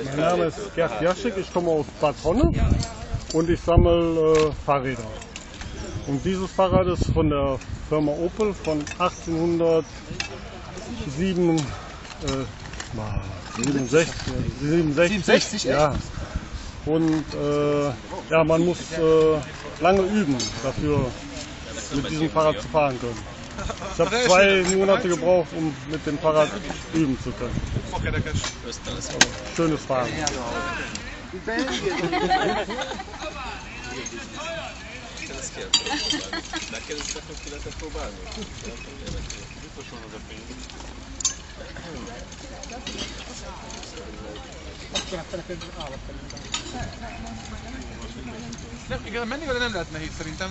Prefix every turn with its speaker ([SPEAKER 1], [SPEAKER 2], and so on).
[SPEAKER 1] Mein Name ist Gerd Jaschik, ich komme aus Bad Honne und ich sammle Fahrräder. Und dieses Fahrrad ist von der Firma Opel von 1867. Ja. Und ja, man muss lange üben, dafür mit diesem Fahrrad zu fahren können. Ich habe 2 Monate gebraucht, um mit dem Fahrrad üben zu können. Schönes Fahren.
[SPEAKER 2] Menni vele nem lehet nehéz szerintem.